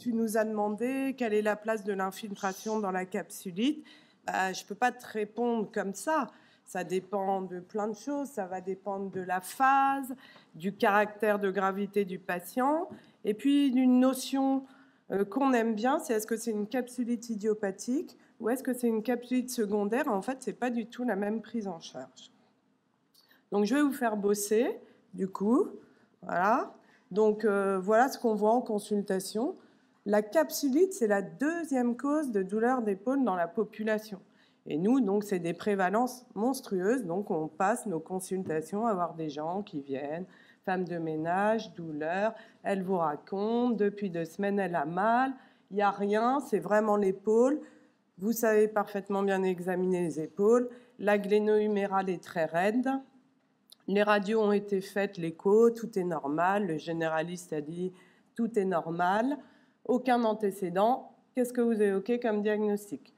tu nous as demandé quelle est la place de l'infiltration dans la capsulite. Je ne peux pas te répondre comme ça. Ça dépend de plein de choses. Ça va dépendre de la phase, du caractère de gravité du patient, et puis d'une notion qu'on aime bien, c'est est-ce que c'est une capsulite idiopathique ou est-ce que c'est une capsulite secondaire. En fait, ce n'est pas du tout la même prise en charge. Donc, je vais vous faire bosser, du coup. Voilà. Donc, voilà ce qu'on voit en consultation. La capsulite, c'est la deuxième cause de douleur d'épaule dans la population. Et nous, donc, c'est des prévalences monstrueuses. Donc, on passe nos consultations à voir des gens qui viennent, femme de ménage, douleur. Elle vous raconte, depuis 2 semaines, elle a mal. Il n'y a rien, c'est vraiment l'épaule. Vous savez parfaitement bien examiner les épaules. La gléno-humérale est très raide. Les radios ont été faites, l'écho, tout est normal. Le généraliste a dit tout est normal. Aucun antécédent. Qu'est-ce que vous évoquez comme diagnostic?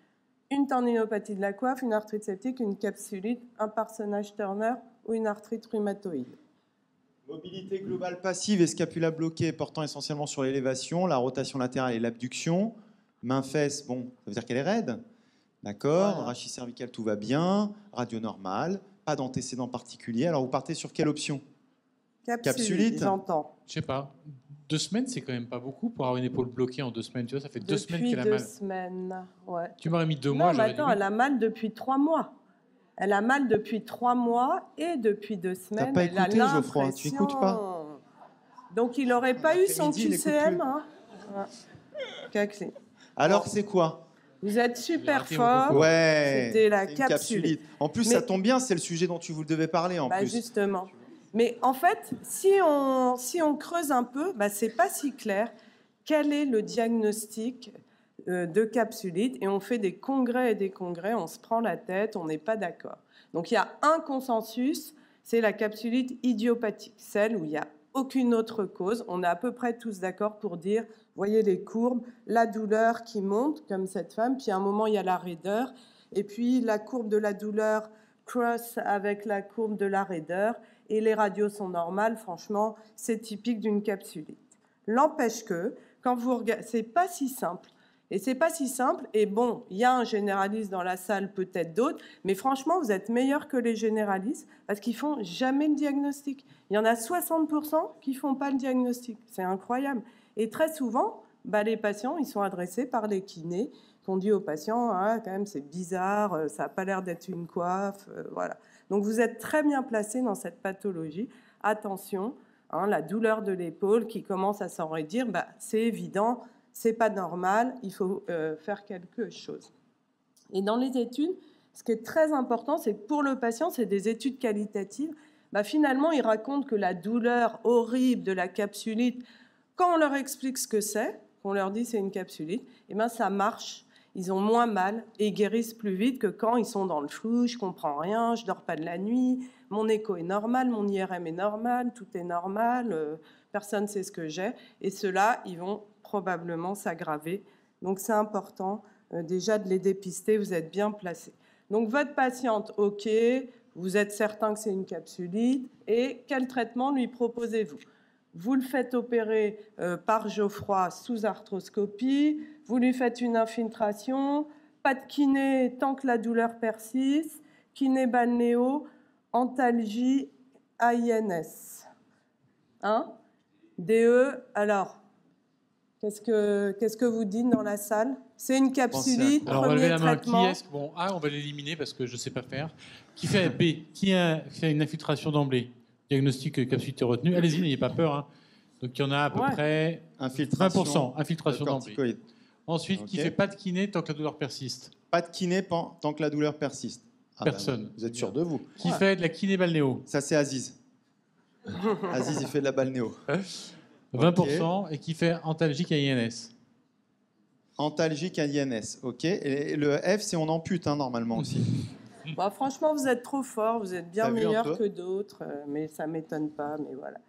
Une tendinopathie de la coiffe, une arthrite septique, une capsulite, un parsonnage Turner ou une arthrite rhumatoïde. Mobilité globale passive et scapula bloquée portant essentiellement sur l'élévation, la rotation latérale et l'abduction. Main-fesse, bon, ça veut dire qu'elle est raide. D'accord. Voilà. Rachis cervical, tout va bien. Radio normale. Pas d'antécédent particulier. Alors, vous partez sur quelle option? Capsulite. J'entends. Je sais pas. 2 semaines, c'est quand même pas beaucoup pour avoir une épaule bloquée en 2 semaines. Tu vois, ça fait 2 semaines qu'elle a mal. Depuis 2 semaines, ouais. Tu m'aurais mis 2 mois. Non, mais attends, elle a mal depuis 3 mois. Elle a mal depuis 3 mois et depuis 2 semaines. T'as pas écouté, Geoffroy? Tu n'écoutes pas. Donc, il n'aurait pas eu son QCM. Hein. Ouais. Alors, c'est quoi? Vous êtes super fort. Ouais. C'était la capsulite. En plus, ça tombe bien, c'est le sujet dont tu vous devez parler en plus. Justement. Mais en fait, si on creuse un peu, c'est pas si clair. Quel est le diagnostic de capsulite? Et on fait des congrès et des congrès, on se prend la tête, on n'est pas d'accord. Donc il y a un consensus, c'est la capsulite idiopathique, celle où il n'y a aucune autre cause. On est à peu près tous d'accord pour dire, voyez les courbes, la douleur qui monte, comme cette femme, puis à un moment il y a la raideur, et puis la courbe de la douleur cross avec la courbe de la raideur, et les radios sont normales. Franchement, c'est typique d'une capsulite. L'empêche que, quand vous regardez, c'est pas si simple. Et c'est pas si simple. Et bon, il y a un généraliste dans la salle, peut-être d'autres, mais franchement, vous êtes meilleurs que les généralistes parce qu'ils font jamais le diagnostic. Il y en a 60% qui font pas le diagnostic. C'est incroyable. Et très souvent, les patients, ils sont adressés par les kinés qu'on dit aux patients, quand même, c'est bizarre, ça n'a pas l'air d'être une coiffe, voilà. Donc, vous êtes très bien placé dans cette pathologie. Attention, la douleur de l'épaule qui commence à s'enraidir, c'est évident, c'est pas normal, il faut faire quelque chose. Et dans les études, ce qui est très important, c'est que pour le patient, c'est des études qualitatives. Finalement, ils racontent que la douleur horrible de la capsulite, quand on leur explique ce que c'est, qu'on leur dit c'est une capsulite, ça marche. Ils ont moins mal et ils guérissent plus vite que quand ils sont dans le flou, je comprends rien, je dors pas de la nuit, mon écho est normal, mon IRM est normal, tout est normal, personne ne sait ce que j'ai. Et ceux-là, ils vont probablement s'aggraver. Donc c'est important déjà de les dépister, vous êtes bien placés. Donc votre patiente, ok, vous êtes certain que c'est une capsulite et quel traitement lui proposez-vous? Vous le faites opérer par Geoffroy sous arthroscopie, vous lui faites une infiltration, pas de kiné tant que la douleur persiste, kiné balnéo, antalgie, AINS. DE, alors, qu'est-ce que vous dites dans la salle? C'est une capsulite, alors, on va lever la main. Traitement. Qui est-ce? Bon, A, on va l'éliminer parce que je ne sais pas faire. Qui fait B? Qui a fait une infiltration d'emblée? Diagnostic capsulite retenue. Allez-y, n'ayez pas peur. Donc, il y en a à peu près 20%. Infiltration d'emblée. Ensuite, qui fait pas de kiné tant que la douleur persiste? Pas de kiné tant que la douleur persiste. Personne. Vous êtes sûr de vous? Qui fait de la kiné balnéo? Ça, c'est Aziz. Aziz, il fait de la balnéo. 20%. Et qui fait antalgique à INS? Antalgique à INS, ok. Et le F, c'est on ampute, normalement aussi. Franchement, vous êtes trop fort, vous êtes bien meilleur que d'autres, mais ça ne m'étonne pas, mais voilà.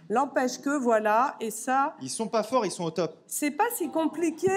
L'empêche que, voilà, et ça... Ils sont pas forts, ils sont au top. C'est pas si compliqué,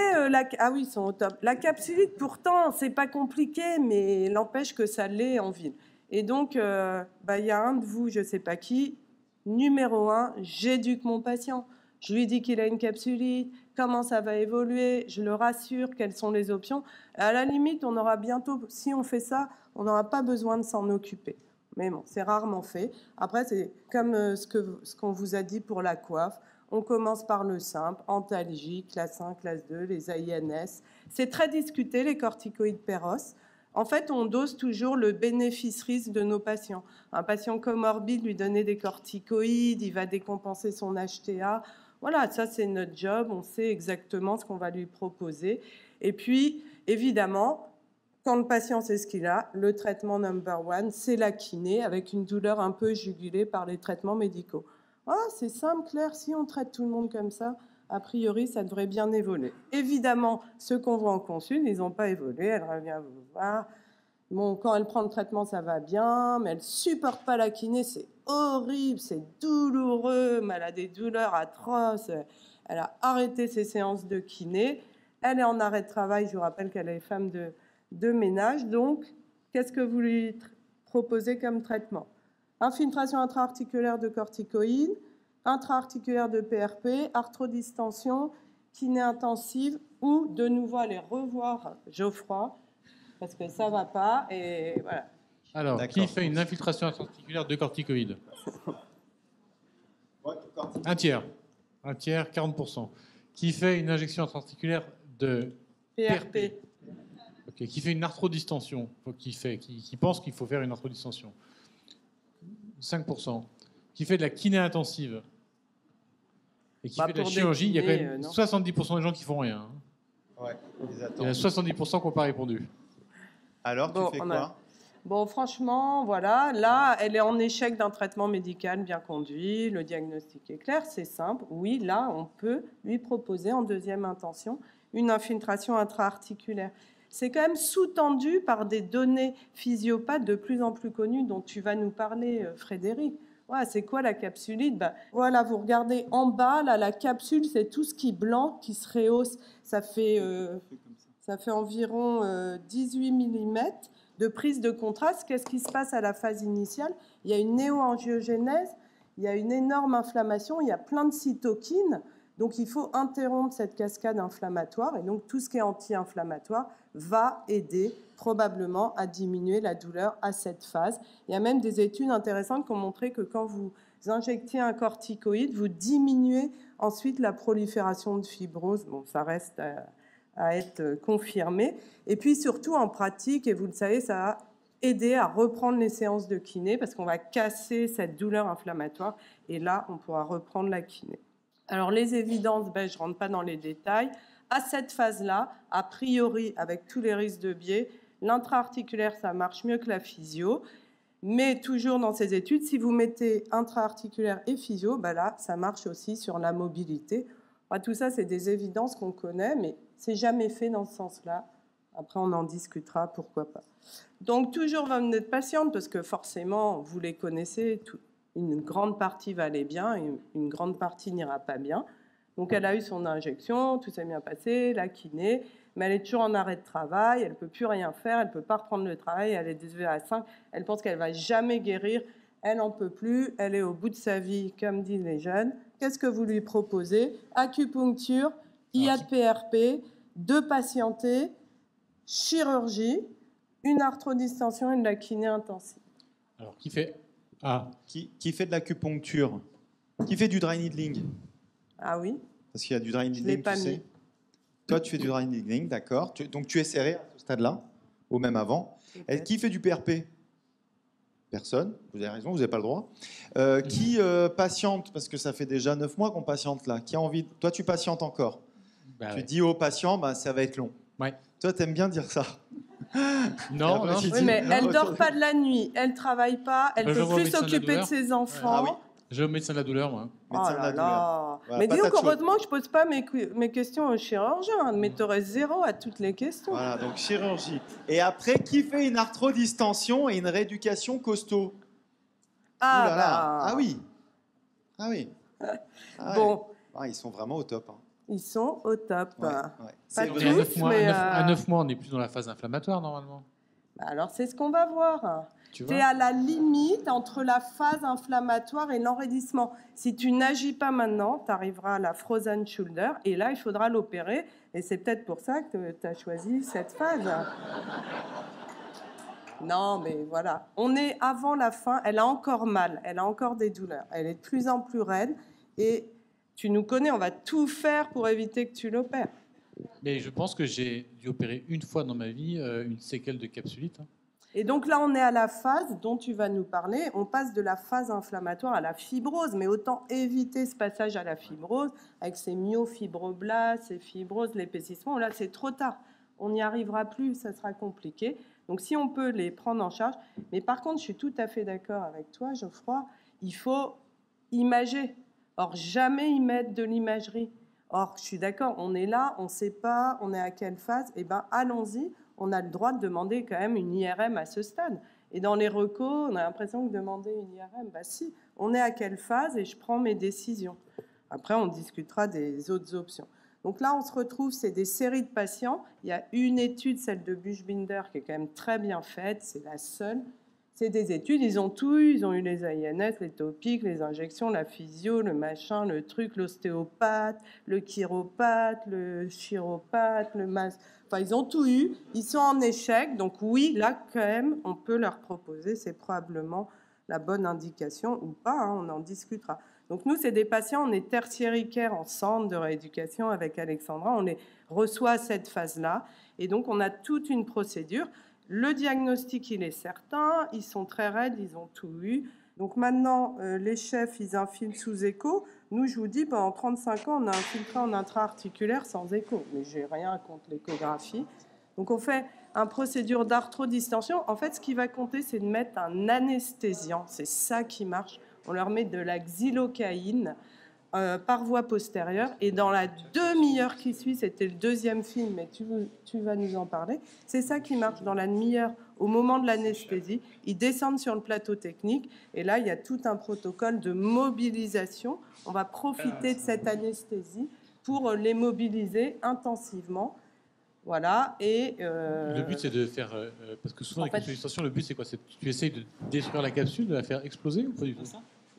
ah oui, ils sont au top. La capsulite, pourtant, c'est pas compliqué, mais l'empêche que ça l'est en ville. Et donc, y a un de vous, je sais pas qui, numéro 1, j'éduque mon patient. Je lui dis qu'il a une capsulite, comment ça va évoluer, je le rassure, quelles sont les options. À la limite, on aura bientôt, si on fait ça, on n'aura pas besoin de s'en occuper. Mais bon, c'est rarement fait. Après, c'est comme ce qu'on vous a dit pour la coiffe. On commence par le simple, antalgie, classe 1, classe 2, les AINS. C'est très discuté, les corticoïdes Péros. En fait, on dose toujours le bénéfice-risque de nos patients. Un patient comorbide, lui donner des corticoïdes, il va décompenser son HTA. Voilà, ça c'est notre job, on sait exactement ce qu'on va lui proposer. Et puis, évidemment, quand le patient sait ce qu'il a, le traitement number one, c'est la kiné, avec une douleur un peu jugulée par les traitements médicaux. Ah, c'est simple, Claire, si on traite tout le monde comme ça, a priori, ça devrait bien évoluer. Évidemment, ceux qu'on voit en consul, ils n'ont pas évolué, elle revient vous voir. Bon, quand elle prend le traitement, ça va bien, mais elle ne supporte pas la kiné, c'est horrible, c'est douloureux, mais elle a des douleurs atroces. Elle a arrêté ses séances de kiné. Elle est en arrêt de travail, je vous rappelle qu'elle est femme de ménage. Donc, qu'est-ce que vous lui proposez comme traitement? Infiltration intra-articulaire de corticoïdes, intra-articulaire de PRP, arthrodistension, kiné intensive, ou de nouveau aller revoir Geoffroy, parce que ça ne va pas, et voilà. Alors, qui fait une infiltration intra-articulaire de corticoïdes? Un tiers, 40%. Qui fait une injection intra-articulaire de PRP? Okay. Qui fait une arthrodistension, qui pense qu'il faut faire une arthrodistension? 5%. Qui fait de la kiné intensive et qui fait de la chirurgie, il y a quand même 70% des gens qui font rien. Ouais, il y a 70% qui n'ont pas répondu. Alors, tu fais quoi? Bon, franchement, voilà. Là, elle est en échec d'un traitement médical bien conduit. Le diagnostic est clair, c'est simple. Oui, là, on peut lui proposer en deuxième intention une infiltration intra-articulaire. C'est quand même sous-tendu par des données physiopathes de plus en plus connues dont tu vas nous parler, Frédéric. Ouais, c'est quoi la capsulite? Voilà, vous regardez en bas, là, la capsule, c'est tout ce qui est blanc, qui se rehausse. Ça fait environ 18 mm de prise de contraste. Qu'est-ce qui se passe à la phase initiale? Il y a une néoangiogénèse, il y a une énorme inflammation, il y a plein de cytokines. Donc, il faut interrompre cette cascade inflammatoire. Et donc, tout ce qui est anti-inflammatoire va aider probablement à diminuer la douleur à cette phase. Il y a même des études intéressantes qui ont montré que quand vous injectez un corticoïde, vous diminuez ensuite la prolifération de fibrose. Bon, ça reste à être confirmé. Et puis, surtout, en pratique, et vous le savez, ça va aider à reprendre les séances de kiné parce qu'on va casser cette douleur inflammatoire. Et là, on pourra reprendre la kiné. Alors, les évidences, je ne rentre pas dans les détails. À cette phase-là, a priori, avec tous les risques de biais, l'intra-articulaire, ça marche mieux que la physio. Mais toujours dans ces études, si vous mettez intra-articulaire et physio, là, ça marche aussi sur la mobilité. Tout ça, c'est des évidences qu'on connaît, mais c'est jamais fait dans ce sens-là. Après, on en discutera, pourquoi pas. Donc, toujours 29 patientes, parce que forcément, vous les connaissez, une grande partie va aller bien et une grande partie n'ira pas bien. Donc, elle a eu son injection, tout s'est bien passé, la kiné, mais elle est toujours en arrêt de travail, elle ne peut plus rien faire, elle ne peut pas reprendre le travail, elle est désolée à 5, elle pense qu'elle ne va jamais guérir, elle n'en peut plus, elle est au bout de sa vie, comme disent les jeunes. Qu'est-ce que vous lui proposez? Acupuncture, IAPRP, 2 patientés, chirurgie, une arthrodistension et de la kiné intensive. Alors, qui fait qui fait de l'acupuncture? Qui fait du dry needling? Ah oui. Parce qu'il y a du dry needling, tu sais. Toi, tu fais du dry needling, d'accord. Donc, tu es serré à ce stade-là, ou même avant. Et qui fait du PRP? Personne. Vous avez raison, vous n'avez pas le droit. Qui patiente? Parce que ça fait déjà 9 mois qu'on patiente là. Qui a envie? Toi, tu patientes encore. Tu dis aux patients, ça va être long. Ouais. Toi, tu aimes bien dire ça. Non, oui, mais elle ne dort pas de la nuit, elle ne travaille pas, elle ne peut plus s'occuper de ses enfants. Ah oui. Je vais au médecin de la douleur, moi. Oh là là. Mais dis donc, heureusement que je ne pose pas mes questions au chirurgien, mais tu aurais 0 à toutes les questions. Voilà, donc chirurgie. Et après, qui fait une arthrodistension et une rééducation costaud? Ah oui. Ah oui. Bon. Ah, ils sont vraiment au top. Hein. Ils sont au top. Ouais. Pas tous, à 9 mois, on n'est plus dans la phase inflammatoire, normalement. Alors, c'est ce qu'on va voir. Tu es à la limite entre la phase inflammatoire et l'enraidissement. Si tu n'agis pas maintenant, tu arriveras à la frozen shoulder et là, il faudra l'opérer. Et c'est peut-être pour ça que tu as choisi cette phase. Non, mais voilà. On est avant la fin. Elle a encore mal. Elle a encore des douleurs. Elle est de plus en plus raide. Et tu nous connais, on va tout faire pour éviter que tu l'opères. Mais je pense que j'ai dû opérer une fois dans ma vie une séquelle de capsulite. Et donc là, on est à la phase dont tu vas nous parler. On passe de la phase inflammatoire à la fibrose, mais autant éviter ce passage à la fibrose avec ces myofibroblastes, ces fibroses, l'épaississement. Là, c'est trop tard. On n'y arrivera plus, ça sera compliqué. Donc si on peut les prendre en charge. Mais par contre, je suis tout à fait d'accord avec toi, Geoffroy, il faut imager. Or, jamais y mettre de l'imagerie. Or, je suis d'accord, on est là, on ne sait pas, on est à quelle phase. Eh bien, allons-y. On a le droit de demander quand même une IRM à ce stade. Et dans les recos, on a l'impression que demander une IRM, bah si, on est à quelle phase et je prends mes décisions. Après, on discutera des autres options. Donc là, on se retrouve, c'est des séries de patients. Il y a une étude, celle de Buchbinder, qui est quand même très bien faite, c'est la seule. C'est des études, ils ont tout eu, ils ont eu les INS, les topiques, les injections, la physio, le machin, le truc, l'ostéopathe, le chiropathe, le chiropathe, le masque. Enfin, ils ont tout eu, ils sont en échec, donc oui, là, quand même, on peut leur proposer, c'est probablement la bonne indication ou pas, hein, on en discutera. Donc nous, c'est des patients, on est tertiaire en centre de rééducation avec Alexandra, on les reçoit à cette phase-là, et donc on a toute une procédure. Le diagnostic, il est certain, ils sont très raides, ils ont tout eu. Donc maintenant, les chefs, ils infilent sous écho. Nous, je vous dis, pendant 35 ans, on a infiltré en intra-articulaire sans écho. Mais j'ai rien contre l'échographie. Donc on fait une procédure d'arthrodistension. En fait, ce qui va compter, c'est de mettre un anesthésiant. C'est ça qui marche. On leur met de la xylocaïne par voie postérieure. Et dans la demi-heure qui suit, c'était le deuxième film, mais tu vas nous en parler, c'est ça qui marche dans la demi-heure. Au moment de l'anesthésie, ils descendent sur le plateau technique. Et là, il y a tout un protocole de mobilisation. On va profiter de cette anesthésie pour les mobiliser intensivement. Voilà. Et le but, c'est de faire... parce que souvent, avec la capsulation, le but, c'est quoi? Tu essayes de détruire la capsule, de la faire exploser ou pas du tout?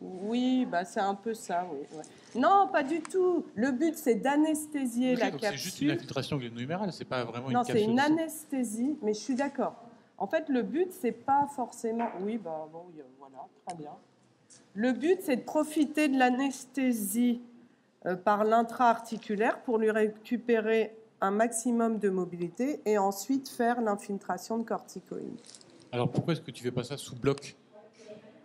Oui, bah c'est un peu ça, oui. Ouais. Non, pas du tout. Le but, c'est d'anesthésier la capsule. C'est juste une infiltration gléno-humérale, c'est pas vraiment une capsule. Non, c'est une anesthésie, mais je suis d'accord. En fait, le but, c'est pas forcément... Oui, bah bon, voilà, très bien. Le but, c'est de profiter de l'anesthésie par l'intra-articulaire pour lui récupérer un maximum de mobilité et ensuite faire l'infiltration de corticoïdes. Alors, pourquoi est-ce que tu fais pas ça sous bloc?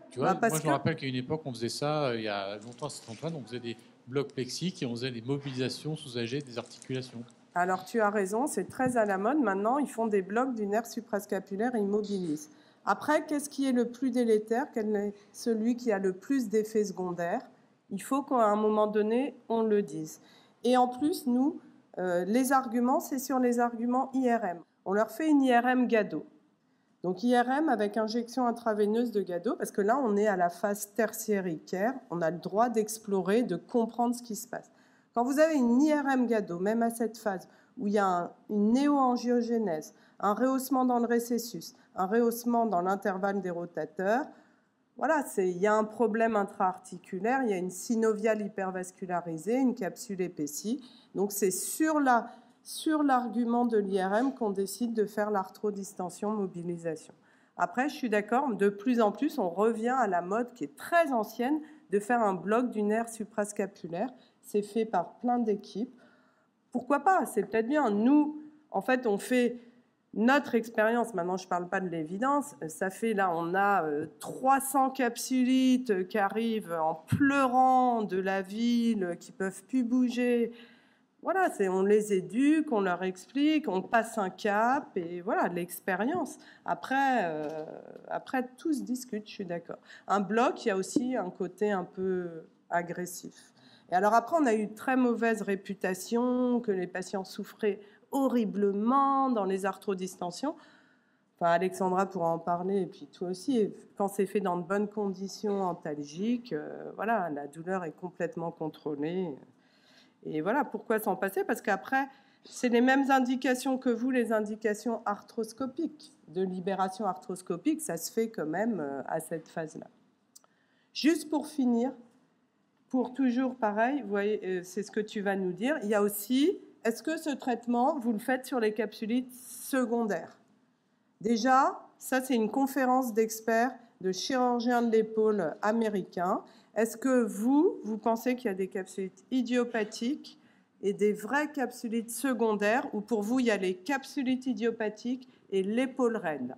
Tu vois, moi, je me rappelle qu'à une époque, on faisait ça, il y a longtemps à Saint-Antoine, on faisait des blocs plexiques et on faisait des mobilisations sous-âgées des articulations. Alors, tu as raison, c'est très à la mode. Maintenant, ils font des blocs du nerf suprascapulaire et ils mobilisent. Après, qu'est-ce qui est le plus délétère? Quel est celui qui a le plus d'effets secondaires? Il faut qu'à un moment donné, on le dise. Et en plus, nous, les arguments, c'est sur les arguments IRM. On leur fait une IRM GADO. Donc IRM avec injection intraveineuse de GADO, parce que là, on est à la phase tertiaire, on a le droit d'explorer, de comprendre ce qui se passe. Quand vous avez une IRM GADO, même à cette phase, où il y a une néoangiogénèse, un rehaussement dans le récessus, un rehaussement dans l'intervalle des rotateurs, voilà, il y a un problème intra-articulaire, il y a une synoviale hypervascularisée, une capsule épaissie. Donc c'est sur l'argument de l'IRM qu'on décide de faire l'arthrodistension mobilisation. Après, je suis d'accord, de plus en plus, on revient à la mode qui est très ancienne de faire un bloc du nerf suprascapulaire. C'est fait par plein d'équipes. Pourquoi pas? C'est peut-être bien. Nous, en fait, on fait notre expérience. Maintenant, je ne parle pas de l'évidence. Ça fait, là, on a 300 capsulites qui arrivent en pleurant de la ville, qui ne peuvent plus bouger. Voilà, on les éduque, on leur explique, on passe un cap, et voilà, l'expérience. Après, tout se discute, je suis d'accord. Un bloc, il y a aussi un côté un peu agressif. Et alors après, on a eu très mauvaise réputation, que les patients souffraient horriblement dans les arthrodistensions. Enfin, Alexandra pourra en parler, et puis toi aussi. Quand c'est fait dans de bonnes conditions antalgiques, voilà, la douleur est complètement contrôlée. Et voilà, pourquoi s'en passer? Parce qu'après, C'est les mêmes indications que vous, les indications arthroscopiques, de libération arthroscopique, ça se fait quand même à cette phase-là. Juste pour finir, pour toujours pareil, vous voyez, c'est ce que tu vas nous dire, il y a aussi, est-ce que ce traitement, vous le faites sur les capsulites secondaires? Déjà, ça c'est une conférence d'experts, de chirurgiens de l'épaule américains. Est-ce que vous pensez qu'il y a des capsulites idiopathiques et des vraies capsulites secondaires, ou pour vous, il y a les capsulites idiopathiques et l'épaule raide?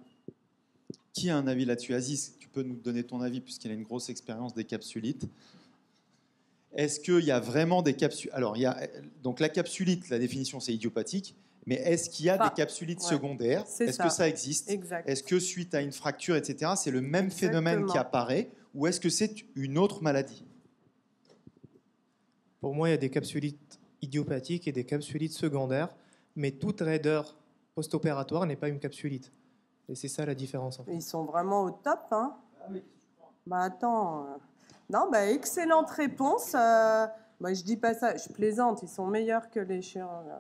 Qui a un avis là-dessus? Aziz, tu peux nous donner ton avis, puisqu'il a une grosse expérience des capsulites. Est-ce qu'il y a vraiment des capsulites? Alors, donc la capsulite, la définition, c'est idiopathique, mais est-ce qu'il y a des capsulites secondaires? Est-ce que ça existe? Est-ce que suite à une fracture, etc., c'est le même phénomène qui apparaît, ou est-ce que c'est une autre maladie? Pour moi, il y a des capsulites idiopathiques et des capsulites secondaires, mais toute raideur post-opératoire n'est pas une capsulite. Et c'est ça la différence. En fait. Ils sont vraiment au top, hein? Bah attends. Non, bah excellente réponse. Moi, je dis pas ça, je plaisante. Ils sont meilleurs que les chirurgiens.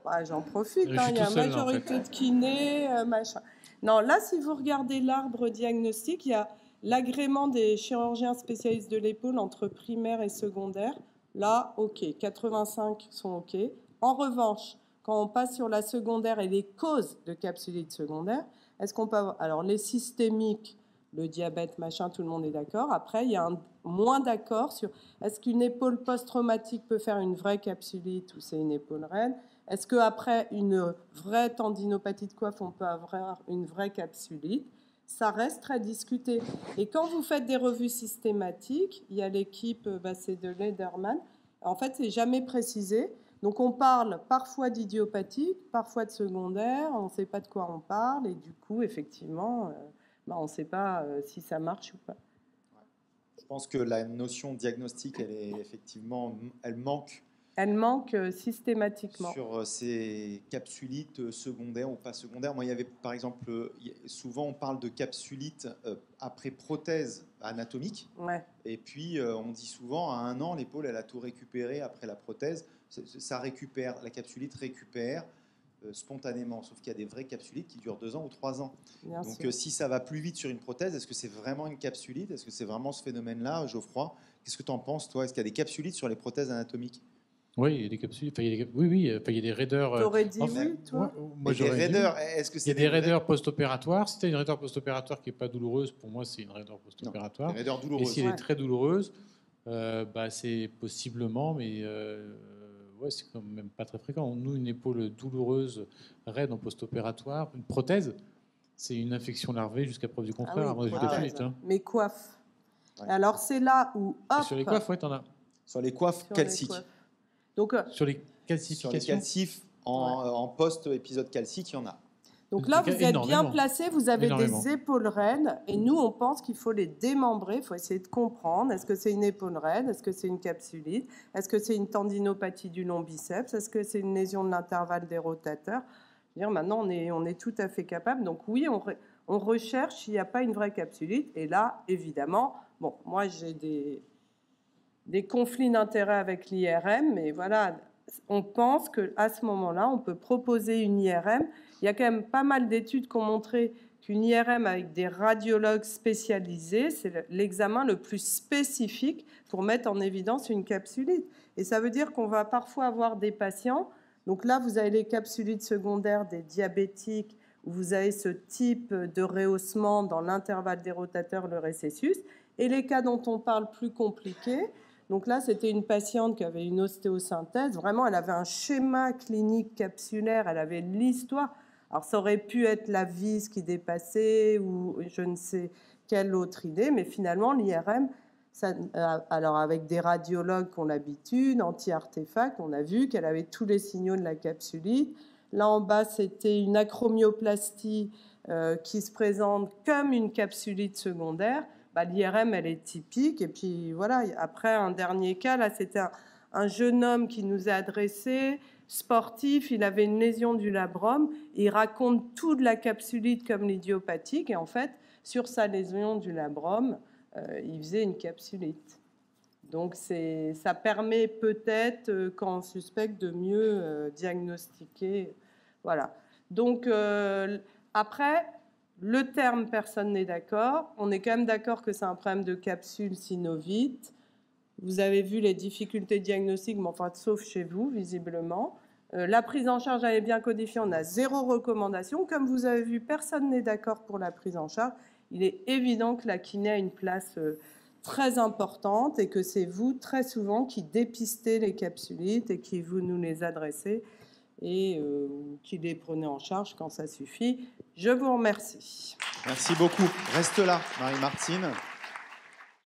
Ouais, j'en profite. Hein, il y a une majorité de kinés, machin. Non, là, si vous regardez l'arbre diagnostique, il y a l'agrément des chirurgiens spécialistes de l'épaule entre primaire et secondaire. Là, OK, 85 sont OK. En revanche, quand on passe sur la secondaire et les causes de capsulite secondaire, est-ce qu'on peut avoir... Alors, les systémiques, le diabète, machin, tout le monde est d'accord. Après, il y a moins d'accord sur est-ce qu'une épaule post-traumatique peut faire une vraie capsulite ou c'est une épaule raide? Est-ce qu'après une vraie tendinopathie de coiffe, on peut avoir une vraie capsulite? Ça reste très discuté. Et quand vous faites des revues systématiques, il y a l'équipe, c'est de Lederman, en fait, c'est jamais précisé. Donc, on parle parfois d'idiopathique, parfois de secondaire, on ne sait pas de quoi on parle, et du coup, effectivement, on ne sait pas si ça marche ou pas. Je pense que la notion diagnostique, elle manque. Elle manque systématiquement. Sur ces capsulites secondaires ou pas secondaires. Moi, il y avait, par exemple, souvent on parle de capsulites après prothèse anatomique. Ouais. Et puis, on dit souvent, à 1 an, l'épaule, elle a tout récupéré après la prothèse. Ça récupère, la capsulite récupère spontanément. Sauf qu'il y a des vraies capsulites qui durent 2 ans ou 3 ans. Bien Donc, sûr. si ça va plus vite sur une prothèse, est-ce que c'est vraiment une capsulite? Est-ce que c'est vraiment ce phénomène-là, Geoffroy? Qu'est-ce que tu en penses, toi? Est-ce qu'il y a des capsulites sur les prothèses anatomiques? Oui, il y a des capsules. Enfin, oui, il y a des raideurs. T'aurais dit oui, toi? Moi, des raideurs, est-ce que c'est il y a des raideurs post-opératoires. Si tu as une raideur post-opératoire qui n'est pas douloureuse, pour moi, c'est une raideur post-opératoire. Une raideur douloureuse. Et si elle est très douloureuse, c'est possiblement, mais c'est quand même pas très fréquent. Nous, une épaule douloureuse, raide en post-opératoire, une prothèse, c'est une infection larvée jusqu'à preuve du contraire. Mais coiffe. Ouais. Alors, c'est là où... Hop, sur les coiffes, t'en as. Sur les coiffes calciques. Donc, sur les calcifications. Sur les calcifs en post-épisode calcique, il y en a. Donc là, vous êtes bien placé, vous avez des épaules raides, et nous, on pense qu'il faut les démembrer, il faut essayer de comprendre, est-ce que c'est une épaule raide, est-ce que c'est une capsulite, est-ce que c'est une tendinopathie du long biceps, est-ce que c'est une lésion de l'intervalle des rotateurs? Maintenant, on est tout à fait capable. Donc oui, on recherche s'il n'y a pas une vraie capsulite, et là, évidemment, moi, j'ai des conflits d'intérêts avec l'IRM, mais voilà, on pense qu'à ce moment-là, on peut proposer une IRM. Il y a quand même pas mal d'études qui ont montré qu'une IRM avec des radiologues spécialisés, c'est l'examen le plus spécifique pour mettre en évidence une capsulite. Et ça veut dire qu'on va parfois avoir des patients, donc là, vous avez les capsulites secondaires des diabétiques, où vous avez ce type de rehaussement dans l'intervalle des rotateurs, le récessus, et les cas dont on parle plus compliqués. Donc là, c'était une patiente qui avait une ostéosynthèse. Vraiment, elle avait un schéma clinique capsulaire, elle avait l'histoire. Alors, ça aurait pu être la vis qui dépassait ou je ne sais quelle autre idée, mais finalement, l'IRM, alors avec des radiologues qui ont l'habitude, anti-artefacts, on a vu qu'elle avait tous les signaux de la capsulite. Là, en bas, c'était une acromioplastie qui se présente comme une capsulite secondaire. L'IRM, elle est typique. Et puis, voilà, après, un dernier cas, là, c'était un jeune homme qui nous a adressé, sportif, il avait une lésion du labrum. Il raconte tout de la capsulite comme l'idiopathique. Et en fait, sur sa lésion du labrum, il faisait une capsulite. Donc, ça permet peut-être, quand on suspecte, de mieux diagnostiquer. Voilà. Donc, après, le terme « personne n'est d'accord ». On est quand même d'accord que c'est un problème de capsule synovite. Vous avez vu les difficultés diagnostiques, mais enfin, sauf chez vous, visiblement. La prise en charge, elle est bien codifiée. On a 0 recommandation. Comme vous avez vu, personne n'est d'accord pour la prise en charge. Il est évident que la kiné a une place très importante et que c'est vous, très souvent, qui dépistez les capsulites et qui vous nous les adressez et qui les prenez en charge quand ça suffit. Je vous remercie. Merci beaucoup. Reste là, Marie-Martine.